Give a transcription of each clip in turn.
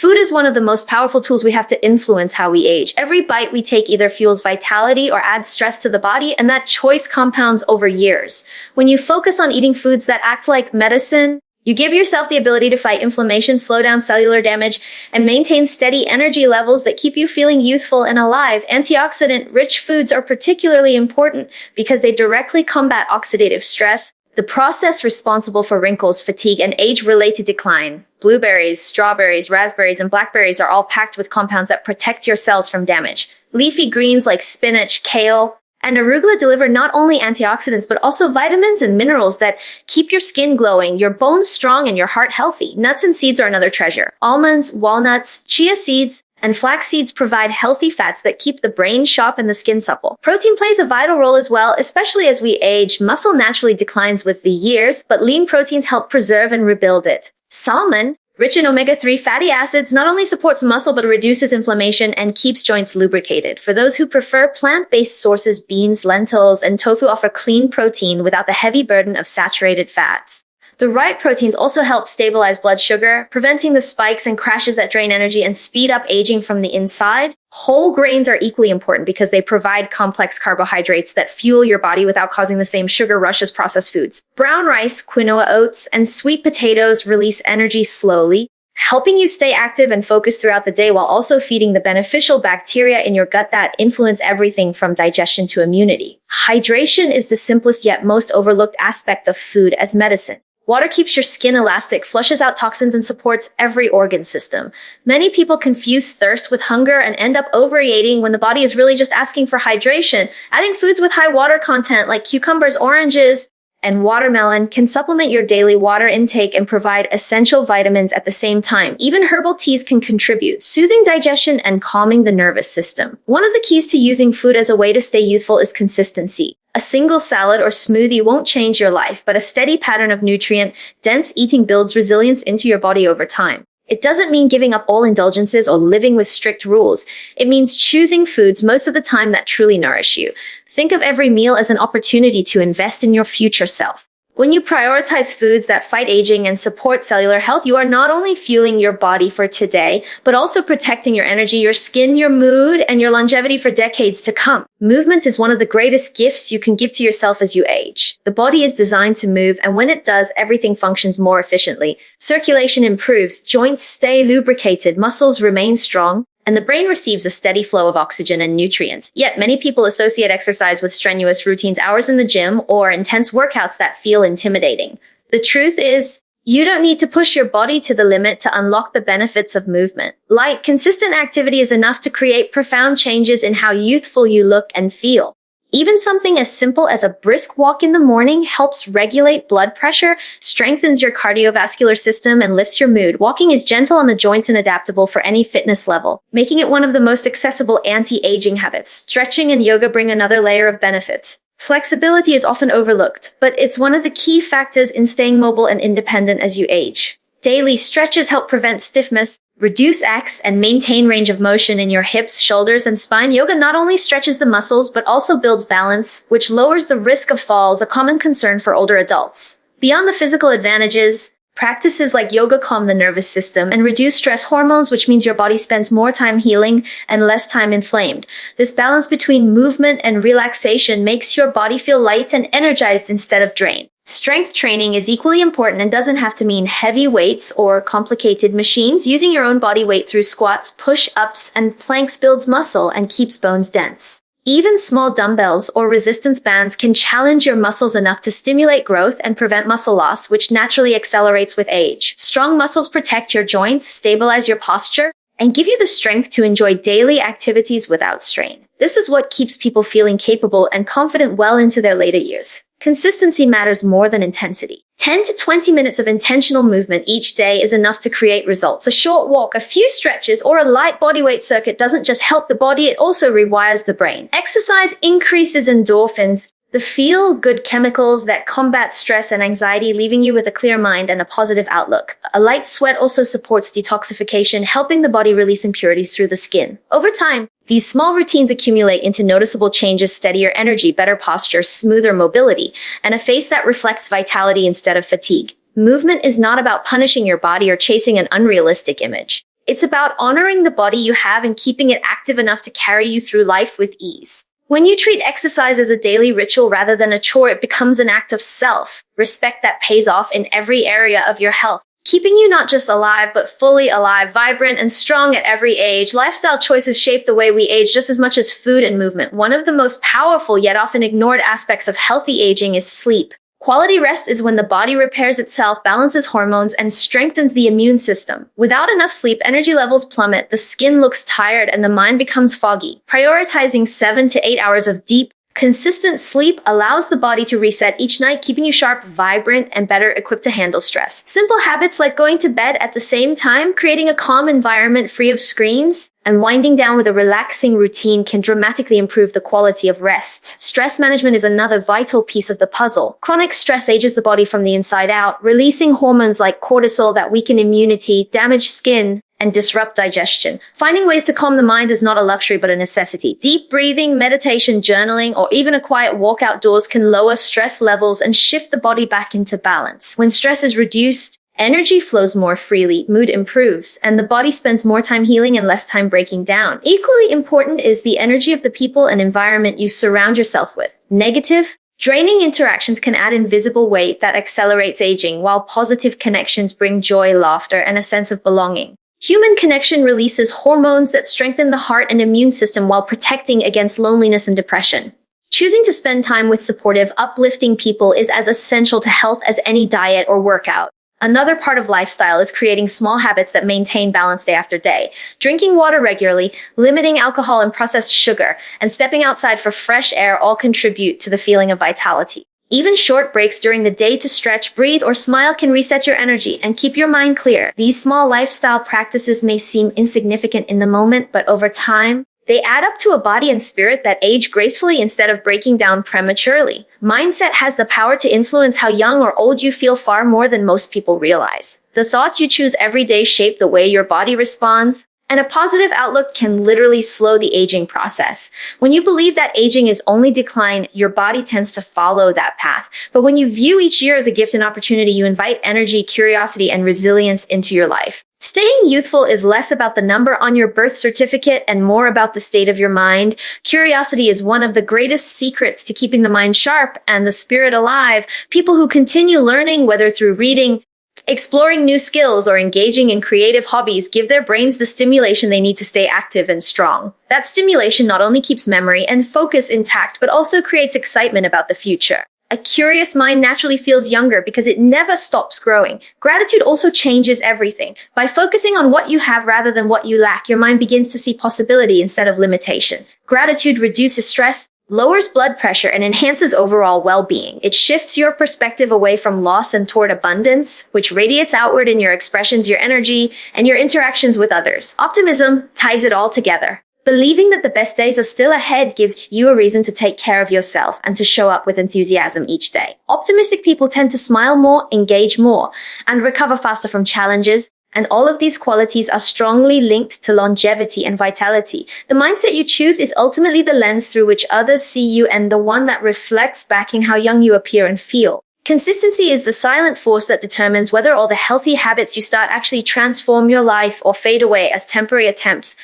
Food is one of the most powerful tools we have to influence how we age. Every bite we take either fuels vitality or adds stress to the body, and that choice compounds over years. When you focus on eating foods that act like medicine, you give yourself the ability to fight inflammation, slow down cellular damage, and maintain steady energy levels that keep you feeling youthful and alive. Antioxidant-rich foods are particularly important because they directly combat oxidative stress, the process responsible for wrinkles, fatigue, and age-related decline. Blueberries, strawberries, raspberries, and blackberries are all packed with compounds that protect your cells from damage. Leafy greens like spinach, kale, and arugula deliver not only antioxidants, but also vitamins and minerals that keep your skin glowing, your bones strong, and your heart healthy. Nuts and seeds are another treasure. Almonds, walnuts, chia seeds, and flax seeds provide healthy fats that keep the brain sharp and the skin supple. Protein plays a vital role as well, especially as we age. Muscle naturally declines with the years, but lean proteins help preserve and rebuild it. Salmon, rich in omega-3 fatty acids, not only supports muscle but reduces inflammation and keeps joints lubricated. For those who prefer plant-based sources, beans, lentils, and tofu offer clean protein without the heavy burden of saturated fats. The right proteins also help stabilize blood sugar, preventing the spikes and crashes that drain energy and speed up aging from the inside. Whole grains are equally important because they provide complex carbohydrates that fuel your body without causing the same sugar rush as processed foods. Brown rice, quinoa oats, and sweet potatoes release energy slowly, helping you stay active and focused throughout the day while also feeding the beneficial bacteria in your gut that influence everything from digestion to immunity. Hydration is the simplest yet most overlooked aspect of food as medicine. Water keeps your skin elastic, flushes out toxins, and supports every organ system. Many people confuse thirst with hunger and end up overeating when the body is really just asking for hydration. Adding foods with high water content like cucumbers, oranges, and watermelon can supplement your daily water intake and provide essential vitamins at the same time. Even herbal teas can contribute, soothing digestion and calming the nervous system. One of the keys to using food as a way to stay youthful is consistency. A single salad or smoothie won't change your life, but a steady pattern of nutrient-dense eating builds resilience into your body over time. It doesn't mean giving up all indulgences or living with strict rules. It means choosing foods most of the time that truly nourish you. Think of every meal as an opportunity to invest in your future self. When you prioritize foods that fight aging and support cellular health, you are not only fueling your body for today, but also protecting your energy, your skin, your mood, and your longevity for decades to come. Movement is one of the greatest gifts you can give to yourself as you age. The body is designed to move, and when it does, everything functions more efficiently. Circulation improves, joints stay lubricated, muscles remain strong, and the brain receives a steady flow of oxygen and nutrients. Yet many people associate exercise with strenuous routines, hours in the gym, or intense workouts that feel intimidating. The truth is, you don't need to push your body to the limit to unlock the benefits of movement. Light, consistent activity is enough to create profound changes in how youthful you look and feel. Even something as simple as a brisk walk in the morning helps regulate blood pressure, strengthens your cardiovascular system, and lifts your mood. Walking is gentle on the joints and adaptable for any fitness level, making it one of the most accessible anti-aging habits. Stretching and yoga bring another layer of benefits. Flexibility is often overlooked, but it's one of the key factors in staying mobile and independent as you age. Daily stretches help prevent stiffness, reduce aches, and maintain range of motion in your hips, shoulders, and spine. Yoga not only stretches the muscles, but also builds balance, which lowers the risk of falls, a common concern for older adults. Beyond the physical advantages, practices like yoga calm the nervous system and reduce stress hormones, which means your body spends more time healing and less time inflamed. This balance between movement and relaxation makes your body feel light and energized instead of drained. Strength training is equally important and doesn't have to mean heavy weights or complicated machines. Using your own body weight through squats, push-ups, and planks builds muscle and keeps bones dense. Even small dumbbells or resistance bands can challenge your muscles enough to stimulate growth and prevent muscle loss, which naturally accelerates with age. Strong muscles protect your joints, stabilize your posture, and give you the strength to enjoy daily activities without strain. This is what keeps people feeling capable and confident well into their later years. Consistency matters more than intensity. 10 to 20 minutes of intentional movement each day is enough to create results. A short walk, a few stretches, or a light bodyweight circuit doesn't just help the body, it also rewires the brain. Exercise increases endorphins, the feel-good chemicals that combat stress and anxiety, leaving you with a clear mind and a positive outlook. A light sweat also supports detoxification, helping the body release impurities through the skin. Over time, these small routines accumulate into noticeable changes: steadier energy, better posture, smoother mobility, and a face that reflects vitality instead of fatigue. Movement is not about punishing your body or chasing an unrealistic image. It's about honoring the body you have and keeping it active enough to carry you through life with ease. When you treat exercise as a daily ritual rather than a chore, it becomes an act of self-respect that pays off in every area of your health, keeping you not just alive, but fully alive, vibrant, and strong at every age. Lifestyle choices shape the way we age just as much as food and movement. One of the most powerful yet often ignored aspects of healthy aging is sleep. Quality rest is when the body repairs itself, balances hormones, and strengthens the immune system. Without enough sleep, energy levels plummet, the skin looks tired, and the mind becomes foggy. Prioritizing 7 to 8 hours of deep, consistent sleep allows the body to reset each night, keeping you sharp, vibrant, and better equipped to handle stress. Simple habits like going to bed at the same time, creating a calm environment free of screens, and winding down with a relaxing routine can dramatically improve the quality of rest. Stress management is another vital piece of the puzzle. Chronic stress ages the body from the inside out, releasing hormones like cortisol that weaken immunity, damage skin, and disrupt digestion. Finding ways to calm the mind is not a luxury but a necessity. Deep breathing, meditation, journaling, or even a quiet walk outdoors can lower stress levels and shift the body back into balance. When stress is reduced, energy flows more freely, mood improves, and the body spends more time healing and less time breaking down. Equally important is the energy of the people and environment you surround yourself with. Negative, draining interactions can add invisible weight that accelerates aging, while positive connections bring joy, laughter, and a sense of belonging. Human connection releases hormones that strengthen the heart and immune system while protecting against loneliness and depression. Choosing to spend time with supportive, uplifting people is as essential to health as any diet or workout. Another part of lifestyle is creating small habits that maintain balance day after day. Drinking water regularly, limiting alcohol and processed sugar, and stepping outside for fresh air all contribute to the feeling of vitality. Even short breaks during the day to stretch, breathe, or smile can reset your energy and keep your mind clear. These small lifestyle practices may seem insignificant in the moment, but over time, they add up to a body and spirit that age gracefully instead of breaking down prematurely. Mindset has the power to influence how young or old you feel far more than most people realize. The thoughts you choose every day shape the way your body responds, and a positive outlook can literally slow the aging process. When you believe that aging is only decline, your body tends to follow that path. But when you view each year as a gift and opportunity, you invite energy, curiosity, and resilience into your life. Staying youthful is less about the number on your birth certificate and more about the state of your mind. Curiosity is one of the greatest secrets to keeping the mind sharp and the spirit alive. People who continue learning, whether through reading, exploring new skills, or engaging in creative hobbies, give their brains the stimulation they need to stay active and strong. That stimulation not only keeps memory and focus intact, but also creates excitement about the future. A curious mind naturally feels younger because it never stops growing. Gratitude also changes everything. By focusing on what you have rather than what you lack, your mind begins to see possibility instead of limitation. Gratitude reduces stress, lowers blood pressure, and enhances overall well-being. It shifts your perspective away from loss and toward abundance, which radiates outward in your expressions, your energy, and your interactions with others. Optimism ties it all together. Believing that the best days are still ahead gives you a reason to take care of yourself and to show up with enthusiasm each day. Optimistic people tend to smile more, engage more, and recover faster from challenges. And all of these qualities are strongly linked to longevity and vitality. The mindset you choose is ultimately the lens through which others see you and the one that reflects back in how young you appear and feel. Consistency is the silent force that determines whether all the healthy habits you start actually transform your life or fade away as temporary attempts.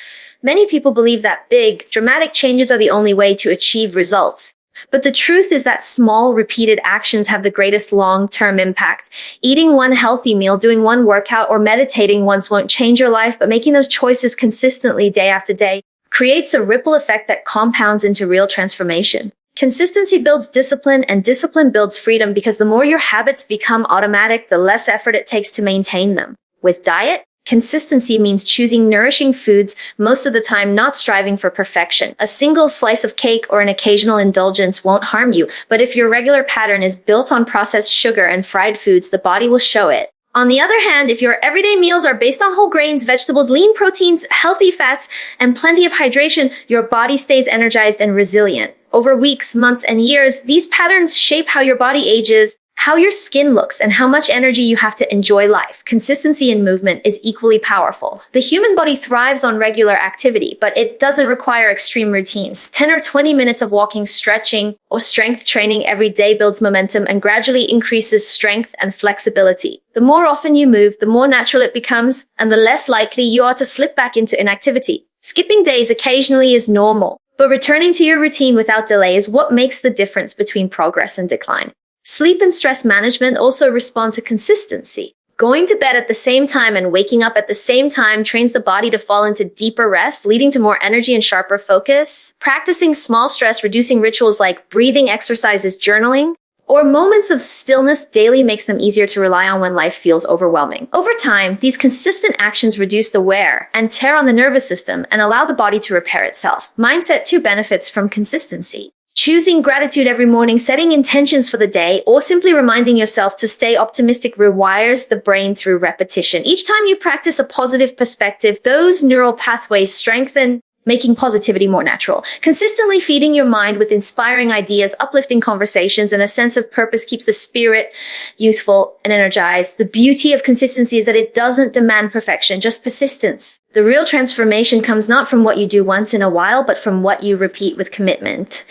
Many people believe that big, dramatic changes are the only way to achieve results. But the truth is that small, repeated actions have the greatest long-term impact. Eating one healthy meal, doing one workout, or meditating once won't change your life, but making those choices consistently day after day creates a ripple effect that compounds into real transformation. Consistency builds discipline, and discipline builds freedom because the more your habits become automatic, the less effort it takes to maintain them. With diet, consistency means choosing nourishing foods most of the time, not striving for perfection. A single slice of cake or an occasional indulgence won't harm you, but if your regular pattern is built on processed sugar and fried foods, the body will show it. On the other hand, if your everyday meals are based on whole grains, vegetables, lean proteins, healthy fats, and plenty of hydration, your body stays energized and resilient. Over weeks, months, and years, these patterns shape how your body ages, how your skin looks, and how much energy you have to enjoy life. Consistency in movement is equally powerful. The human body thrives on regular activity, but it doesn't require extreme routines. 10 or 20 minutes of walking, stretching, or strength training every day builds momentum and gradually increases strength and flexibility. The more often you move, the more natural it becomes, and the less likely you are to slip back into inactivity. Skipping days occasionally is normal, but returning to your routine without delay is what makes the difference between progress and decline. Sleep and stress management also respond to consistency. Going to bed at the same time and waking up at the same time trains the body to fall into deeper rest, leading to more energy and sharper focus. Practicing small stress-reducing rituals like breathing exercises, journaling, or moments of stillness daily makes them easier to rely on when life feels overwhelming. Over time, these consistent actions reduce the wear and tear on the nervous system and allow the body to repair itself. Mindset too benefits from consistency. Choosing gratitude every morning, setting intentions for the day, or simply reminding yourself to stay optimistic rewires the brain through repetition. Each time you practice a positive perspective, those neural pathways strengthen, making positivity more natural. Consistently feeding your mind with inspiring ideas, uplifting conversations, and a sense of purpose keeps the spirit youthful and energized. The beauty of consistency is that it doesn't demand perfection, just persistence. The real transformation comes not from what you do once in a while, but from what you repeat with commitment.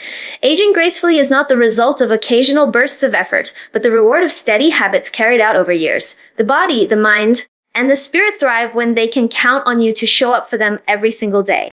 Aging gracefully is not the result of occasional bursts of effort, but the reward of steady habits carried out over years. The body, the mind, and the spirit thrive when they can count on you to show up for them every single day.